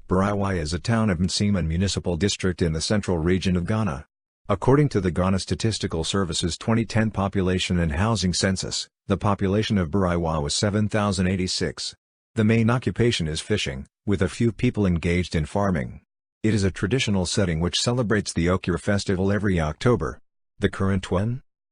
Biriwa is a town of Nsima Municipal District in the central region of Ghana. According to the Ghana Statistical Service's 2010 Population and Housing Census, the population of Biriwa was 7,086. The main occupation is fishing, with a few people engaged in farming. It is a traditional setting which celebrates the Okura festival every October. The current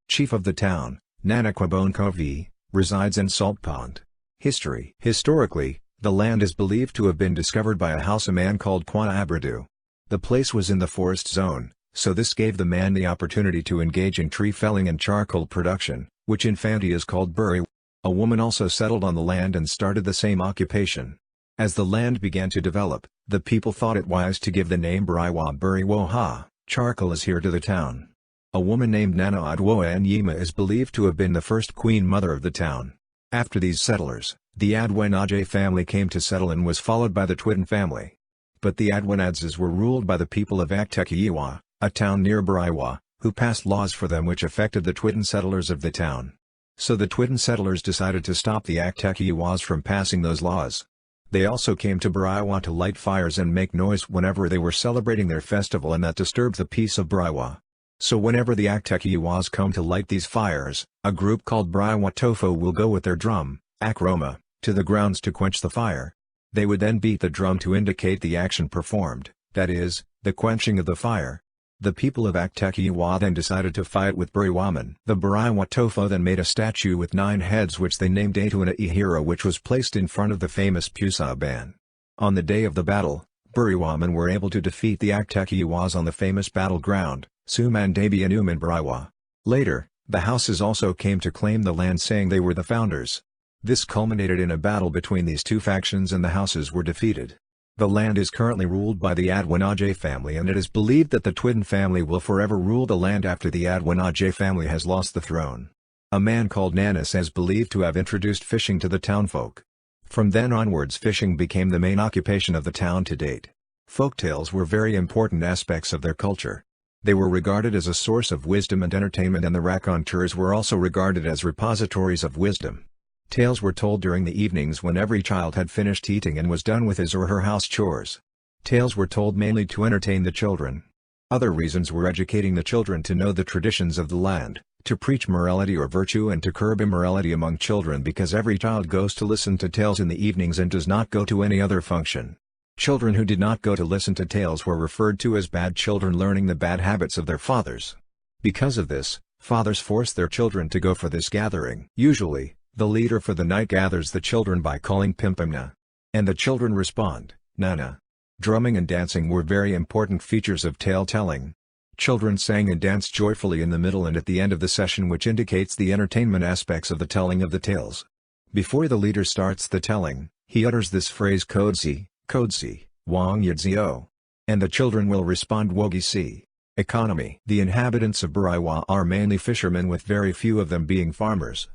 chief of the town, Nana Kwabone Kovi, resides in Salt Pond. History. Historically, the land is believed to have been discovered by a Hausa man called Kwana Abradu. The place was in the forest zone, so this gave the man the opportunity to engage in tree felling and charcoal production, which in Fanti is called Biriwa. A woman also settled on the land and started the same occupation. As the land began to develop, the people thought it wise to give the name Biriwa Biriwoha. Charcoal is here to the town. A woman named Nana Adwoa Nyima is believed to have been the first queen mother of the town. After these settlers, the Adwenaje family came to settle and was followed by the Twitten family. But the Adwenadzes were ruled by the people of Aktekiyiwa, a town near Biriwa, who passed laws for them which affected the Twitten settlers of the town. So the Twitten settlers decided to stop the Aktekiyiwas from passing those laws. They also came to Biriwa to light fires and make noise whenever they were celebrating their festival, and that disturbed the peace of Biriwa. So whenever the Aktekiyiwas come to light these fires, a group called Biriwa Tofo will go with their drum, Akroma, to the grounds to quench the fire. They would then beat the drum to indicate the action performed, that is, the quenching of the fire. The people of Aktekiyiwa then decided to fight with Biriwaman. The Biriwa Tofo then made a statue with 9 heads which they named Atuana Ihira, which was placed in front of the famous Pusa Ban. On the day of the battle, Biriwaman were able to defeat the Aktekiyiwas on the famous battleground, Sumandabianum in Biriwa. Later, the Hauses also came to claim the land, saying they were the founders. This culminated in a battle between these two factions and the Hauses were defeated. The land is currently ruled by the Adwenaje family, and it is believed that the Twitten family will forever rule the land after the Adwenaje family has lost the throne. A man called Nanas is believed to have introduced fishing to the townfolk. From then onwards fishing became the main occupation of the town to date. Folktales were very important aspects of their culture. They were regarded as a source of wisdom and entertainment, and the raconteurs were also regarded as repositories of wisdom. Tales were told during the evenings when every child had finished eating and was done with his or her house chores. Tales were told mainly to entertain the children. Other reasons were educating the children to know the traditions of the land, to preach morality or virtue, and to curb immorality among children, because every child goes to listen to tales in the evenings and does not go to any other function. Children who did not go to listen to tales were referred to as bad children, learning the bad habits of their fathers. Because of this, fathers forced their children to go for this gathering. Usually, the leader for the night gathers the children by calling Pimpamna. And the children respond, Nana. Drumming and dancing were very important features of tale-telling. Children sang and danced joyfully in the middle and at the end of the session, which indicates the entertainment aspects of the telling of the tales. Before the leader starts the telling, he utters this phrase Kodsi, Kodsi, Wang Yadzio. And the children will respond Wogisi. Economy. The inhabitants of Biriwa are mainly fishermen, with very few of them being farmers.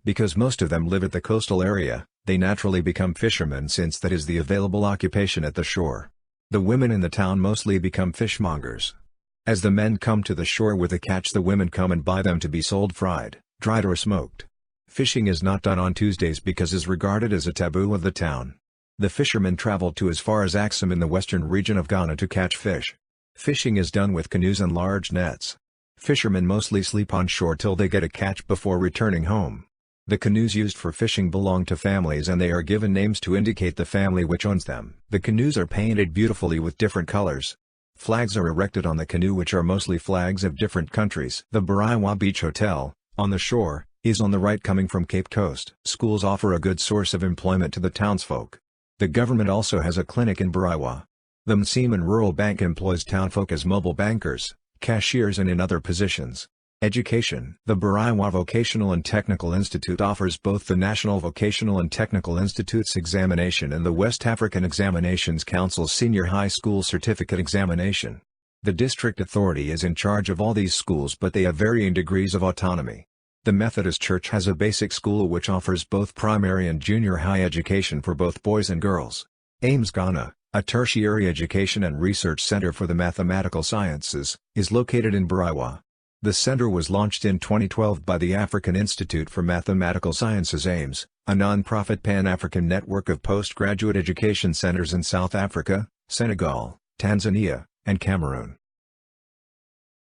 Because most of them live at the coastal area, they naturally become fishermen, since that is the available occupation at the shore. The women in the town mostly become fishmongers. As the men come to the shore with a catch, the women come and buy them to be sold fried, dried or smoked. Fishing is not done on Tuesdays because is regarded as a taboo of the town. The fishermen travel to as far as Axum in the western region of Ghana to catch fish. Fishing is done with canoes and large nets. Fishermen mostly sleep on shore till they get a catch before returning home. The canoes used for fishing belong to families, and they are given names to indicate the family which owns them. The canoes are painted beautifully with different colors. Flags are erected on the canoe, which are mostly flags of different countries. The Biriwa Beach Hotel, on the shore, is on the right coming from Cape Coast. Schools offer a good source of employment to the townsfolk. The government also has a clinic in Biriwa. The Mseman Rural Bank employs townfolk as mobile bankers, cashiers, and in other positions. Education. The Biriwa Vocational and Technical Institute offers both the National Vocational and Technical Institute's examination and the West African Examinations Council's Senior High School Certificate examination. The district authority is in charge of all these schools, but they have varying degrees of autonomy. The Methodist Church has a basic school which offers both primary and junior high education for both boys and girls. Ames Ghana, a tertiary education and research center for the mathematical sciences, is located in Biriwa. The center was launched in 2012 by the African Institute for Mathematical Sciences (AIMS), a non-profit pan-African network of postgraduate education centers in South Africa, Senegal, Tanzania, and Cameroon.